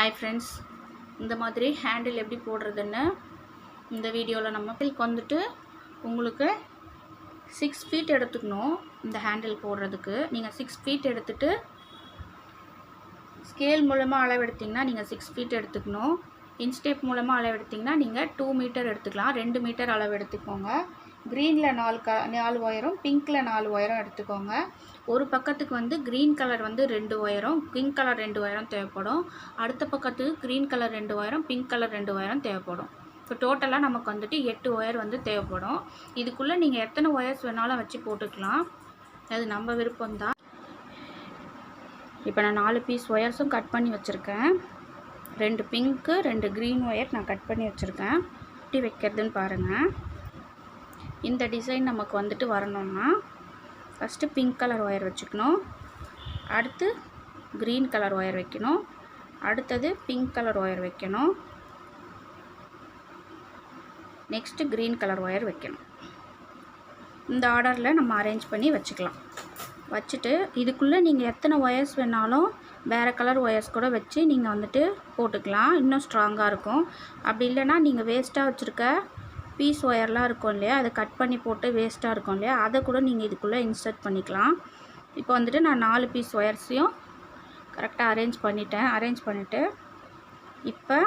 Hi friends, இந்த மாதிரி handle எப்படி போடுறதுன்னு இந்த வீடியோவில் நம்ம வந்துட்டு உங்களுக்கு 6 ஃபீட் எடுத்துக்கணும். இந்த ஹேண்டில் போடுறதுக்கு நீங்கள் 6 ஃபீட் எடுத்துகிட்டு ஸ்கேல் மூலமாக அளவெடுத்திங்கன்னா நீங்கள் 6 ஃபீட் எடுத்துக்கணும். இன்ச்டேப் மூலமாக அளவெடுத்திங்கன்னா நீங்கள் 2 மீட்டர் எடுத்துக்கலாம். 2 மீட்டர் அளவு எடுத்துக்கோங்க. க்ரீனில் 4 ஒயரும் பிங்க்கில் 4 ஒயரும் எடுத்துக்கோங்க. ஒரு பக்கத்துக்கு வந்து க்ரீன் கலர் வந்து 2 ஒயரும் பிங்க் கலர் 2 ஒயரும் தேவைப்படும். அடுத்த பக்கத்துக்கு க்ரீன் கலர் 2 ஒயரும் பிங்க் கலர் 2 ஒயரும் தேவைப்படும். இப்போ டோட்டலாக நமக்கு வந்துட்டு 8 ஒயர் வந்து தேவைப்படும். இதுக்குள்ளே நீங்கள் எத்தனை ஒயர்ஸ் வேணாலும் வச்சு போட்டுக்கலாம், அது நம்ம விருப்பம்தான். இப்போ நான் 4 பீஸ் ஒயர்ஸும் கட் பண்ணி வச்சுருக்கேன். 2 பிங்க்கு 2 க்ரீன் ஒயர் நான் கட் பண்ணி வச்சுருக்கேன். எப்படி வைக்கிறதுன்னு பாருங்கள். இந்த டிசைன் நமக்கு வந்துட்டு வரணும்னா ஃபஸ்ட்டு பிங்க் கலர் ஒயர் வச்சுக்கணும், அடுத்து க்ரீன் கலர் ஒயர் வைக்கணும், அடுத்தது பிங்க் கலர் ஒயர் வைக்கணும், நெக்ஸ்ட்டு க்ரீன் கலர் ஒயர் வைக்கணும். இந்த ஆர்டரில் நம்ம அரேஞ்ச் பண்ணி வச்சுக்கலாம். வச்சுட்டு இதுக்குள்ளே நீங்கள் எத்தனை ஒயர்ஸ் வேணாலும் வேறு கலர் ஒயர்ஸ் கூட வச்சு நீங்கள் வந்துட்டு போட்டுக்கலாம், இன்னும் ஸ்ட்ராங்காக இருக்கும். அப்படி இல்லைன்னா நீங்கள் வேஸ்ட்டாக வச்சுருக்க பீஸ் ஒயர்லாம் இருக்கும் இல்லையா, அதை கட் பண்ணி போட்டு வேஸ்ட்டாக இருக்கும் இல்லையா, அதை கூட நீங்கள் இதுக்குள்ளே இன்சர்ட் பண்ணிக்கலாம். இப்போ வந்துட்டு நான் 4 பீஸ் ஒயர்ஸையும் கரெக்டாக அரேஞ்ச் பண்ணிவிட்டு இப்போ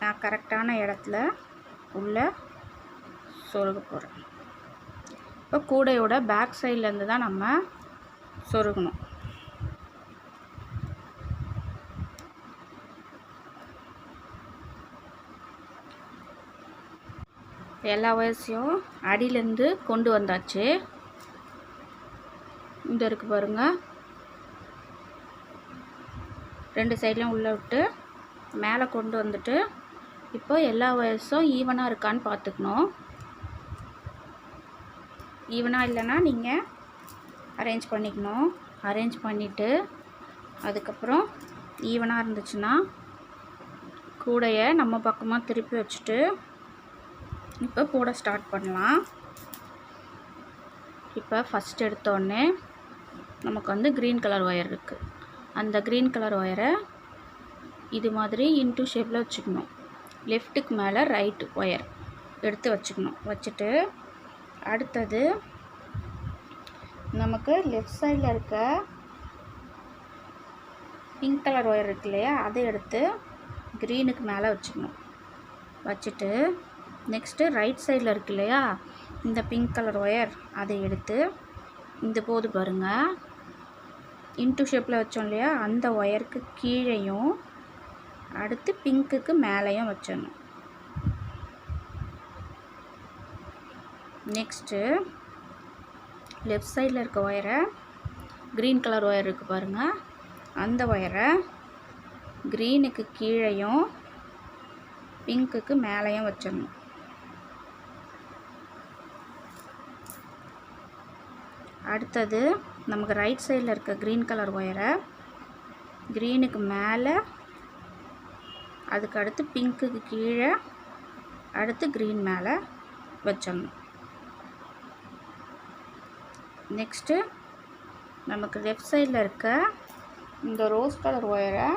நான் கரெக்டான இடத்துல உள்ளே சொருக போகிறேன். இப்போ கூடையோட பேக் சைட்லேருந்து தான் நம்ம சொருகணும். எல்லா ஒயர்ஸையும் அடியிலேருந்து கொண்டு வந்தாச்சு. இந்த இருக்கு பாருங்கள், 2 சைட்லையும் உள்ளே விட்டு மேலே கொண்டு வந்துட்டு இப்போ எல்லா ஒயர்ஸும் ஈவனாக இருக்கான்னு பார்த்துக்கணும். ஈவனாக இல்லைன்னா நீங்கள் அரேஞ்ச் பண்ணிக்கணும். அரேஞ்ச் பண்ணிவிட்டு அதுக்கப்புறம் ஈவனாக இருந்துச்சுன்னா கூடையை நம்ம பக்கமாக திருப்பி வச்சுட்டு இப்போ போட ஸ்டார்ட் பண்ணலாம். இப்போ ஃபஸ்ட் எடுத்தோடனே நமக்கு வந்து க்ரீன் கலர் ஒயர் இருக்குது. அந்த க்ரீன் கலர் ஒயரை இது மாதிரி இன்டூ ஷேப்பில் வச்சுக்கணும். லெஃப்ட்டுக்கு மேலே ரைட் ஒயர் எடுத்து வச்சுக்கணும். வச்சுட்டு அடுத்தது நமக்கு லெஃப்ட் சைடில் இருக்க பிங்க் கலர் ஒயர் இருக்கு இல்லையா, அதை எடுத்து க்ரீனுக்கு மேலே வச்சுக்கணும். வச்சுட்டு நெக்ஸ்ட்டு ரைட் சைடில் இருக்கு இல்லையா இந்த பிங்க் கலர் ஒயர், அதை எடுத்து இந்த போது பாருங்கள் இன்டூ ஷேப்பில் வச்சோம் இல்லையா, அந்த ஒயருக்கு கீழேயும் அடுத்து பிங்க்குக்கு மேலேயும் வச்சிடணும். நெக்ஸ்ட்டு லெஃப்ட் சைடில் இருக்க ஒயரை க்ரீன் கலர் ஒயர் இருக்குது பாருங்கள், அந்த ஒயரை க்ரீனுக்கு கீழேயும் பிங்க்குக்கு மேலேயும் வச்சிடணும். அடுத்தது நமக்கு ரைட் சைடில் இருக்க க்ரீன் கலர் ஒயரை க்ரீனுக்கு மேலே, அதுக்கு அடுத்து பிங்க்குக்கு கீழே, அடுத்து க்ரீன் மேலே வச்சிடணும். நெக்ஸ்ட்டு நமக்கு லெஃப்ட் சைடில் இருக்க இந்த ரோஸ் கலர் ஒயரை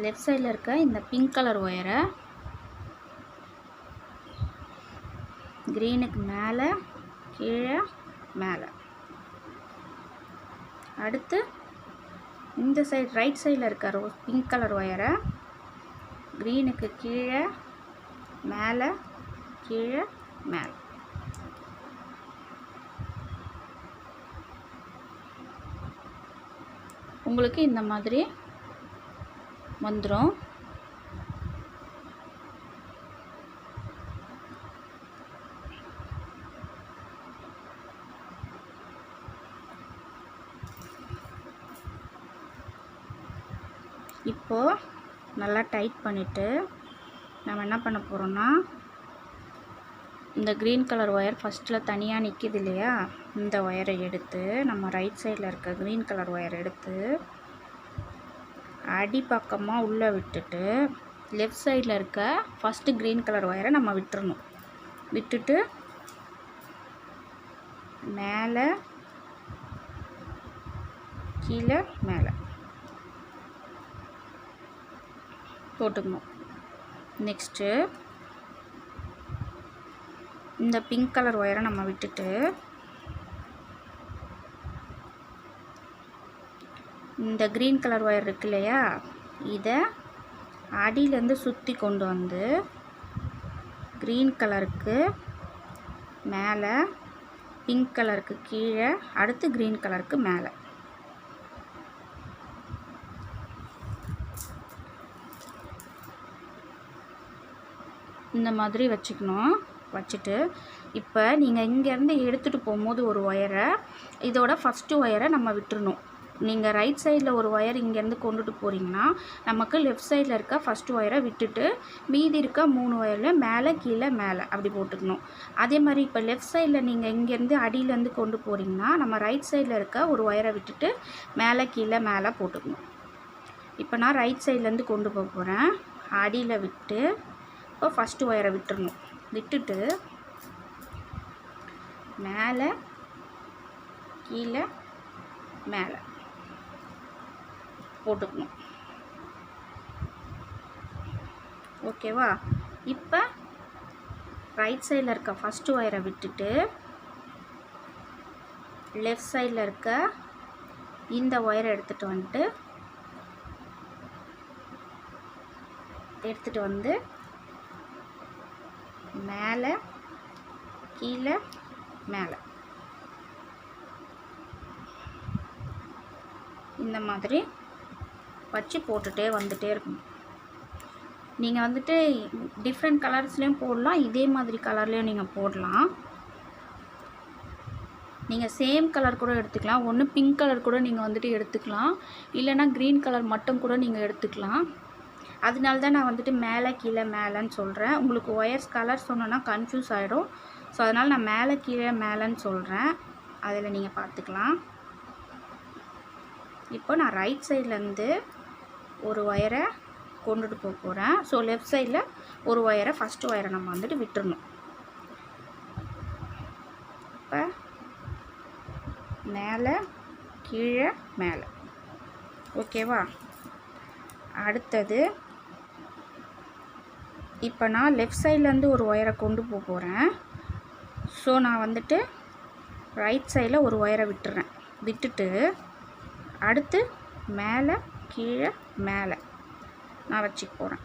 லெஃப்ட் சைடில் இருக்க இந்த பிங்க் கலர் ஒயரை க்ரீனுக்கு மேலே கீழே மேலே, அடுத்து இந்த சைடு ரைட் சைடில் இருக்க பிங்க் கலர் ஒயரை க்ரீனுக்கு கீழே மேலே கீழே மேலே. உங்களுக்கு இந்த மாதிரி வந்துடும். இப்போது நல்லா டைட் பண்ணிவிட்டு நம்ம என்ன பண்ண போகிறோம்னா, இந்த க்ரீன் கலர் ஒயர் ஃபஸ்ட்டில் தனியாக நிற்கிது இல்லையா, இந்த ஒயரை எடுத்து நம்ம ரைட் சைடில் இருக்க க்ரீன் கலர் ஒயர் எடுத்து அடி பக்கமாக உள்ளே விட்டுட்டு லெஃப்ட் சைடில் இருக்க ஃபஸ்ட்டு க்ரீன் கலர் ஒயரை நம்ம விட்டுறணும். விட்டுட்டு மேலே கீழே மேலே போட்டுக்கணும். நெக்ஸ்ட்டு இந்த பிங்க் கலர் ஒயரை நம்ம விட்டுட்டு இந்த க்ரீன் கலர் ஒயர் இருக்கு இல்லையா, இதை அடியிலேருந்து சுற்றி கொண்டு வந்து க்ரீன் கலருக்கு மேலே, பிங்க் கலருக்கு கீழே, அடுத்து க்ரீன் கலருக்கு மேலே இந்த மாதிரி வச்சுக்கணும். வச்சுட்டு இப்போ நீங்கள் இங்கேருந்து எடுத்துகிட்டு போகும்போது ஒரு ஒயரை, இதோட ஃபஸ்ட்டு ஒயரை நம்ம விட்டுறணும். நீங்கள் ரைட் சைடில் ஒரு ஒயர் இங்கேருந்து கொண்டுட்டு போகிறீங்கன்னா நமக்கு லெஃப்ட் சைடில் இருக்க ஃபஸ்ட்டு ஒயரை விட்டுட்டு மீதி இருக்க 3 ஒயரில் மேலே கீழே மேலே அப்படி போட்டுக்கணும். அதே மாதிரி இப்போ லெஃப்ட் சைடில் நீங்கள் இங்கேருந்து அடியிலேருந்து கொண்டு போகிறீங்கன்னா நம்ம ரைட் சைடில் இருக்க ஒரு ஒயரை விட்டுட்டு மேலே கீழே மேலே போட்டுக்கணும். இப்போ நான் ரைட் சைட்லேருந்து கொண்டு போக போகிறேன். அடியில் விட்டு இப்போ ஃபஸ்ட்டு ஒயரை விட்டுறணும். விட்டுட்டு மேலே கீழே மேலே போட்டுக்கணும். ஓகேவா? இப்போ ரைட் சைடில் இருக்க ஃபஸ்ட்டு ஒயரை விட்டுட்டு லெஃப்ட் சைடில் இருக்க இந்த ஒயரை எடுத்துகிட்டு வந்து மேலே கீழே மேலே இந்த மாதிரி வச்சு போட்டுகிட்டே வந்துட்டே இருக்கணும். நீங்கள் வந்துட்டு டிஃப்ரெண்ட் கலர்ஸ்லேயும் போடலாம், இதே மாதிரி கலர்லேயும் நீங்கள் போடலாம். நீங்கள் சேம் கலர் கூட எடுத்துக்கலாம். ஒன்று பிங்க் கலர் கூட நீங்கள் வந்துட்டு எடுத்துக்கலாம், இல்லைனா க்ரீன் கலர் மட்டும் கூட நீங்கள் எடுத்துக்கலாம். அதனால தான் நான் வந்துட்டு மேலே கீழே மேலேன்னு சொல்கிறேன். உங்களுக்கு ஒயர்ஸ் கலர் சொன்னோன்னா கன்ஃபியூஸ் ஆகிடும். ஸோ அதனால் நான் மேலே கீழே மேலேன்னு சொல்கிறேன். அதில் நீங்கள் பார்த்துக்கலாம். இப்போ நான் ரைட் சைட்லேருந்து ஒரு ஒயரை கொண்டுட்டு போக போகிறேன். ஸோ லெஃப்ட் சைடில் ஒரு ஒயரை ஃபஸ்ட்டு ஒயரை நம்ம வந்துட்டு விட்டுறணும். இப்போ மேலே கீழே மேலே. ஓகேவா? அடுத்தது இப்போ நான் லெஃப்ட் சைட்லேருந்து ஒரு ஒயரை கொண்டு போக போகிறேன். ஸோ நான் வந்துட்டு ரைட் சைடில் ஒரு ஒயரை விட்டுறேன். விட்டுட்டு அடுத்து மேலே கீழே மேலே நான் வச்சுக்க போகிறேன்.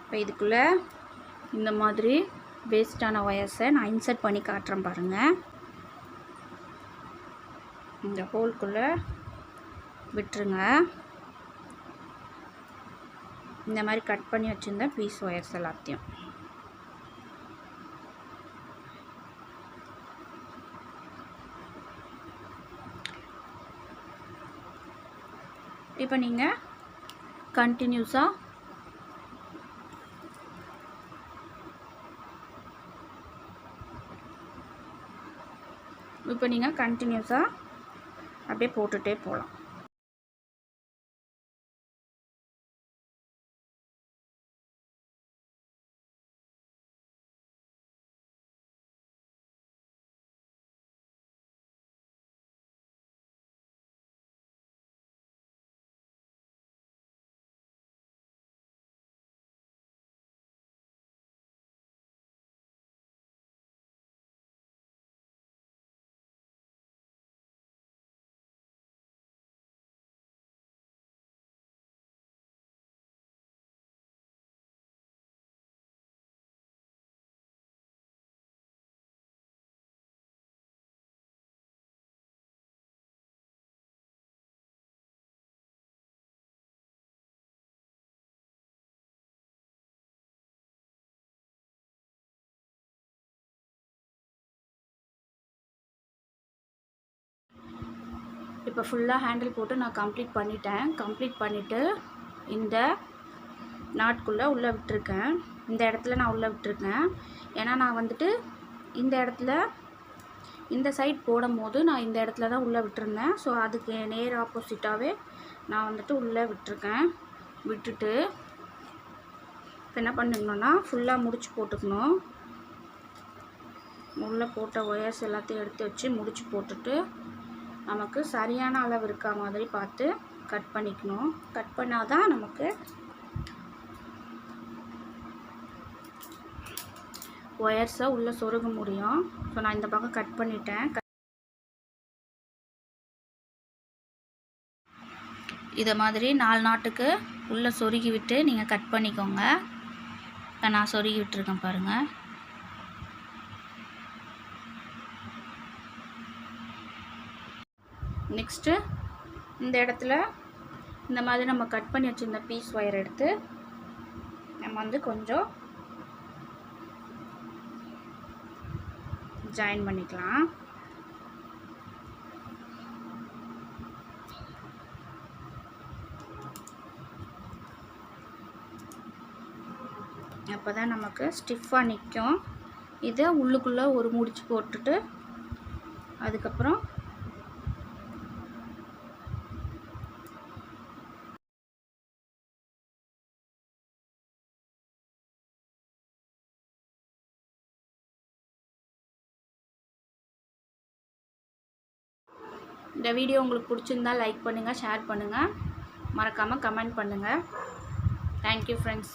இப்போ இதுக்குள்ளே இந்த மாதிரி வேஸ்டான ஒயர்ஸை நான் இன்சர்ட் பண்ணி காட்டுறேன் பாருங்கள். இந்த ஹோல்குள்ளே விட்டுருங்க. இந்த மாதிரி கட் பண்ணி வச்சுருந்த பீஸ் ஒயர்ஸ் எல்லாத்தையும் இப்போ நீங்கள் கண்டினியூஸாக அப்படியே போட்டுகிட்டே போகலாம். இப்போ ஃபுல்லாக ஹேண்டில் போட்டு நான் கம்ப்ளீட் பண்ணிட்டேன். கம்ப்ளீட் பண்ணிவிட்டு இந்த நாட்குள்ளே உள்ளே விட்டுருக்கேன். இந்த இடத்துல நான் உள்ளே விட்டுருக்கேன். ஏன்னா நான் வந்துட்டு இந்த இடத்துல இந்த சைட் போடும் போது நான் இந்த இடத்துல தான் உள்ளே விட்டுருந்தேன். ஸோ அதுக்கு நேர் ஆப்போசிட்டாகவே நான் வந்துட்டு உள்ளே விட்டுருக்கேன். விட்டுட்டு இப்போ என்ன பண்ணிக்கணும்னா ஃபுல்லாக முடிச்சு போட்டுக்கணும். உள்ளே போட்ட ஒயர்ஸ் எல்லாத்தையும் எடுத்து வச்சு முடிச்சு போட்டுட்டு நமக்கு சரியான அளவு இருக்கா மாதிரி பார்த்து கட் பண்ணிக்கணும். கட் பண்ணால் தான் நமக்கு ஒயர்ஸை உள்ளே சொருக முடியும். ஸோ நான் இந்த பக்கம் கட் பண்ணிட்டேன். இதை மாதிரி 4 நாட்டுக்கு உள்ளே சொருகி விட்டு நீங்கள் கட் பண்ணிக்கோங்க. இப்போ நான் சொருகி விட்டுருக்கேன் பாருங்கள். நெக்ஸ்ட்டு இந்த இடத்துல இந்த மாதிரி நம்ம கட் பண்ணி வச்சுருந்த பீஸ் ஒயர் எடுத்து நம்ம வந்து கொஞ்சம் ஜாயின் பண்ணிக்கலாம். அப்போ தான் நமக்கு ஸ்டிஃபாக நிற்கும். இதை உள்ளுக்குள்ளே ஒரு முடிச்சு போட்டுட்டு அதுக்கப்புறம் இந்த வீடியோ உங்களுக்கு பிடிச்சிருந்தால் லைக் பண்ணுங்கள், ஷேர் பண்ணுங்கள், மறக்காமல் கமெண்ட் பண்ணுங்கள். Thank you friends.